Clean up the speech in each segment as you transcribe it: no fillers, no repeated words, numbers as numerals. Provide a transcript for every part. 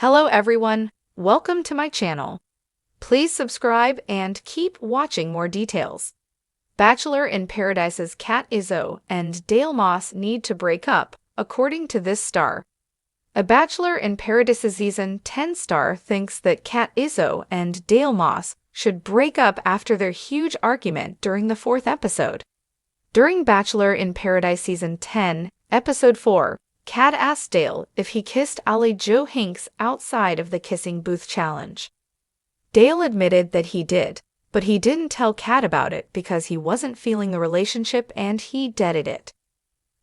Hello everyone, welcome to my channel. Please subscribe and keep watching more details. Bachelor in Paradise's Kat Izzo and Dale Moss need to break up, according to this star. A Bachelor in Paradise Season 10 star thinks that Kat Izzo and Dale Moss should break up after their huge argument during the 4th episode. During Bachelor in Paradise Season 10, Episode 4, Kat asked Dale if he kissed Ali Joe Hinks outside of the kissing booth challenge. Dale admitted that he did, but he didn't tell Kat about it because he wasn't feeling the relationship and he deaded it.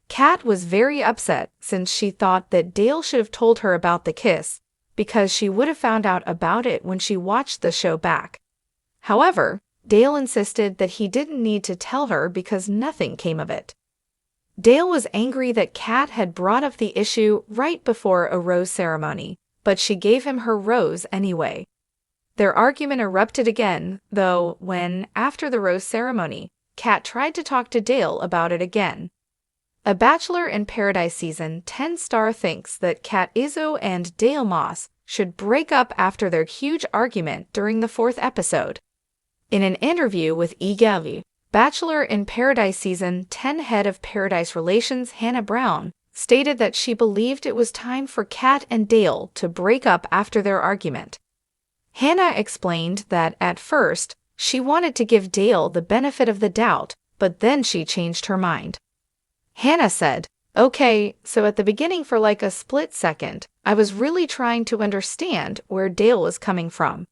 Kat was very upset since she thought that Dale should have told her about the kiss because she would have found out about it when she watched the show back. However, Dale insisted that he didn't need to tell her because nothing came of it. Dale was angry that Kat had brought up the issue right before a rose ceremony, but she gave him her rose anyway. Their argument erupted again, though, when, after the rose ceremony, Kat tried to talk to Dale about it again. A Bachelor in Paradise Season 10 star thinks that Kat Izzo and Dale Moss should break up after their huge argument during the 4th episode. In an interview with Izzo, Bachelor in Paradise Season 10 head of Paradise Relations Hannah Brown stated that she believed it was time for Kat and Dale to break up after their argument. Hannah explained that at first, she wanted to give Dale the benefit of the doubt, but then she changed her mind. Hannah said, "Okay, so at the beginning for like a split second, I was really trying to understand where Dale was coming from.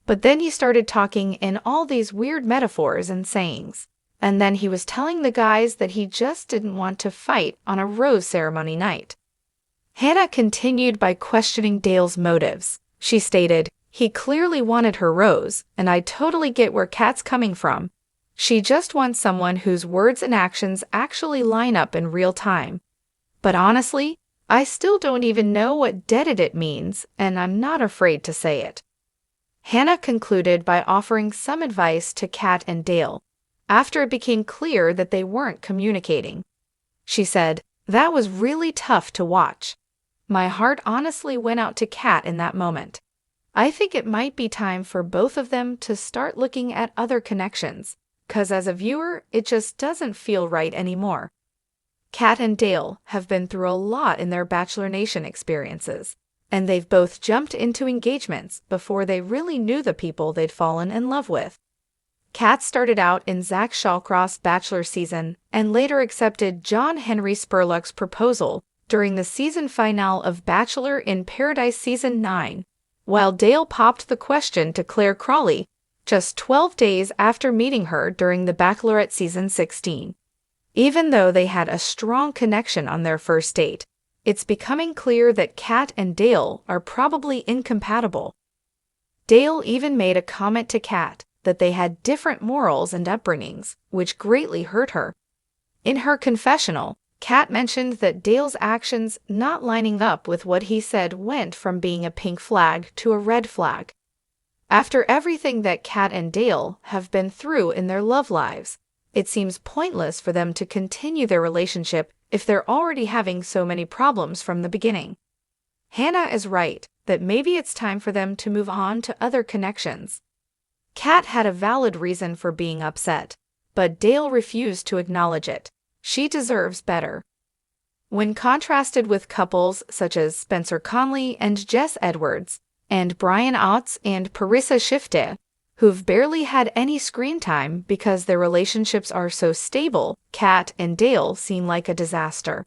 But then he started talking in all these weird metaphors and sayings, and then he was telling the guys that he just didn't want to fight on a rose ceremony night." Hannah continued by questioning Dale's motives. She stated, "He clearly wanted her rose, and I totally get where Kat's coming from. She just wants someone whose words and actions actually line up in real time. But honestly, I still don't even know what deaded it means, and I'm not afraid to say it." Hannah concluded by offering some advice to Kat and Dale, after it became clear that they weren't communicating. She said, "That was really tough to watch. My heart honestly went out to Kat in that moment. I think it might be time for both of them to start looking at other connections, 'cause as a viewer, it just doesn't feel right anymore." Kat and Dale have been through a lot in their Bachelor Nation experiences, and they've both jumped into engagements before they really knew the people they'd fallen in love with. Kat started out in Zach Shawcross's Bachelor season and later accepted John Henry Spurlock's proposal during the season finale of Bachelor in Paradise Season 9, while Dale popped the question to Claire Crawley just 12 days after meeting her during the Bachelorette Season 16. Even though they had a strong connection on their first date, it's becoming clear that Kat and Dale are probably incompatible. Dale even made a comment to Kat that they had different morals and upbringings, which greatly hurt her. In her confessional, Kat mentioned that Dale's actions not lining up with what he said went from being a pink flag to a red flag. After everything that Kat and Dale have been through in their love lives, it seems pointless for them to continue their relationship if they're already having so many problems from the beginning. Hannah is right that maybe it's time for them to move on to other connections. Kat had a valid reason for being upset, but Dale refused to acknowledge it. She deserves better. When contrasted with couples such as Spencer Conley and Jess Edwards, and Brian Otts and Parissa Shifte, who've barely had any screen time because their relationships are so stable, Kat and Dale seem like a disaster.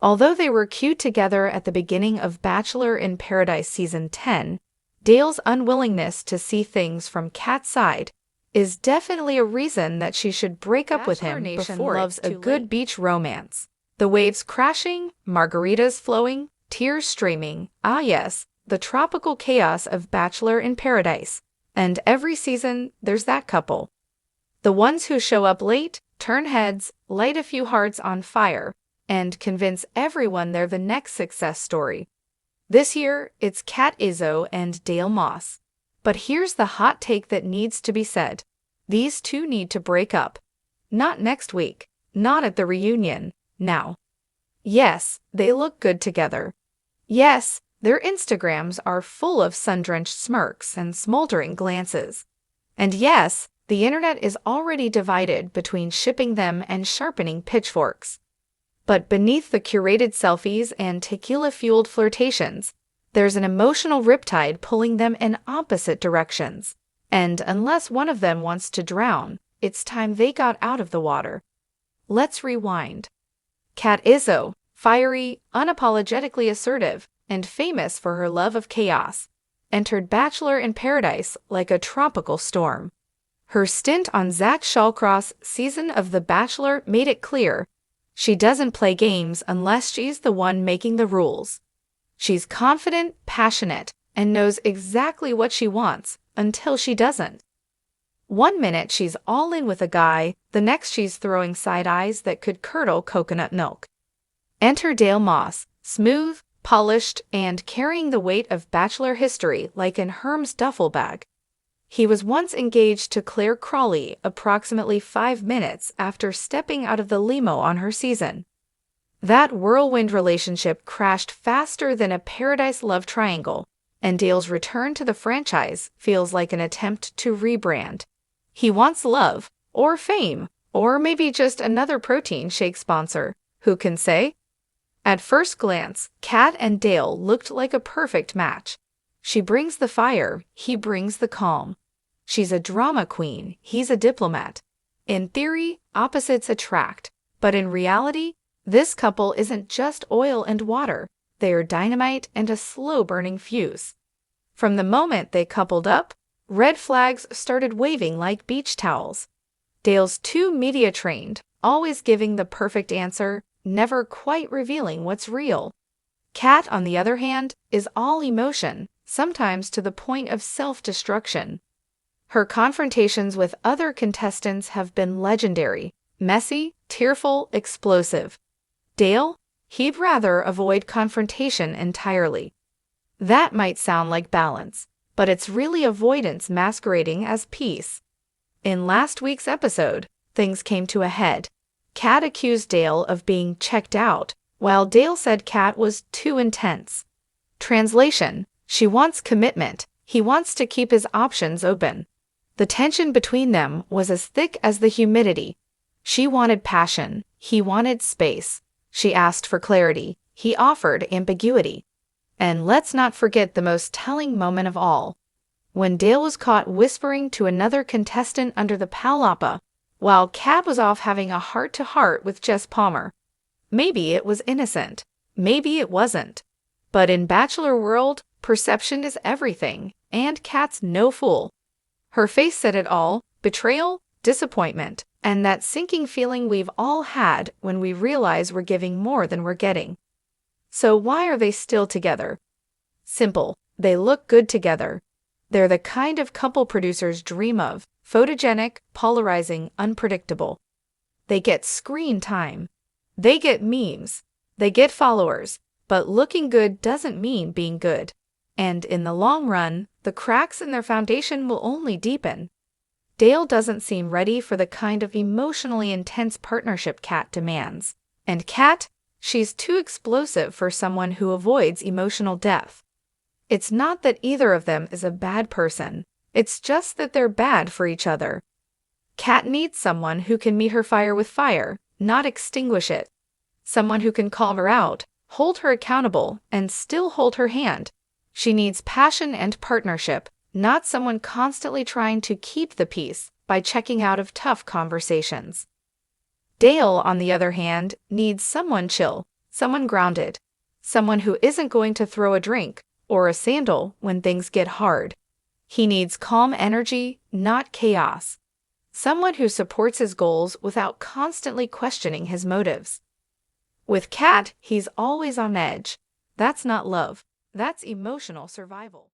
Although they were cute together at the beginning of Bachelor in Paradise Season 10, Dale's unwillingness to see things from Kat's side is definitely a reason that she should break up with him before loves a good beach romance. The waves crashing, margaritas flowing, tears streaming, ah yes, the tropical chaos of Bachelor in Paradise. And every season, there's that couple. The ones who show up late, turn heads, light a few hearts on fire, and convince everyone they're the next success story. This year, it's Kat Izzo and Dale Moss. But here's the hot take that needs to be said. These two need to break up. Not next week. Not at the reunion. Now. Yes, they look good together. Yes, Their Instagrams are full of sun-drenched smirks and smoldering glances. And yes, the internet is already divided between shipping them and sharpening pitchforks. But beneath the curated selfies and tequila-fueled flirtations, there's an emotional riptide pulling them in opposite directions. And unless one of them wants to drown, it's time they got out of the water. Let's rewind. Cat Izzo, fiery, unapologetically assertive, and famous for her love of chaos, entered Bachelor in Paradise like a tropical storm. Her stint on Zach Shawcross' season of The Bachelor made it clear she doesn't play games unless she's the one making the rules. She's confident, passionate, and knows exactly what she wants until she doesn't. One minute she's all in with a guy, the next she's throwing side eyes that could curdle coconut milk. Enter Dale Moss, smooth, polished, and carrying the weight of Bachelor history like in Herm's duffel bag. He was once engaged to Claire Crawley approximately 5 minutes after stepping out of the limo on her season. That whirlwind relationship crashed faster than a paradise love triangle, and Dale's return to the franchise feels like an attempt to rebrand. He wants love, or fame, or maybe just another protein shake sponsor. Who can say? At first glance, Kat and Dale looked like a perfect match. She brings the fire, he brings the calm. She's a drama queen, he's a diplomat. In theory, opposites attract, but in reality, this couple isn't just oil and water, they are dynamite and a slow-burning fuse. From the moment they coupled up, red flags started waving like beach towels. Dale's too media-trained, always giving the perfect answer, never quite revealing what's real. Kat, on the other hand, is all emotion, sometimes to the point of self-destruction. Her confrontations with other contestants have been legendary, messy, tearful, explosive. Dale? He'd rather avoid confrontation entirely. That might sound like balance, but it's really avoidance masquerading as peace. In last week's episode, things came to a head. Kat accused Dale of being checked out, while Dale said Kat was too intense. Translation: she wants commitment, he wants to keep his options open. The tension between them was as thick as the humidity. She wanted passion, he wanted space. She asked for clarity, he offered ambiguity. And let's not forget the most telling moment of all. When Dale was caught whispering to another contestant under the palapa, while Kat was off having a heart-to-heart with Jess Palmer. Maybe it was innocent. Maybe it wasn't. But in Bachelor world, perception is everything, and Kat's no fool. Her face said it all: betrayal, disappointment, and that sinking feeling we've all had when we realize we're giving more than we're getting. So why are they still together? Simple. They look good together. They're the kind of couple producers dream of: photogenic, polarizing, unpredictable. They get screen time. They get memes. They get followers. But looking good doesn't mean being good. And in the long run, the cracks in their foundation will only deepen. Dale doesn't seem ready for the kind of emotionally intense partnership Kat demands. And Kat, she's too explosive for someone who avoids emotional depth. It's not that either of them is a bad person. It's just that they're bad for each other. Kat needs someone who can meet her fire with fire, not extinguish it. Someone who can call her out, hold her accountable, and still hold her hand. She needs passion and partnership, not someone constantly trying to keep the peace by checking out of tough conversations. Dale, on the other hand, needs someone chill, someone grounded, someone who isn't going to throw a drink or a sandal when things get hard. He needs calm energy, not chaos. Someone who supports his goals without constantly questioning his motives. With Kat, he's always on edge. That's not love. That's emotional survival.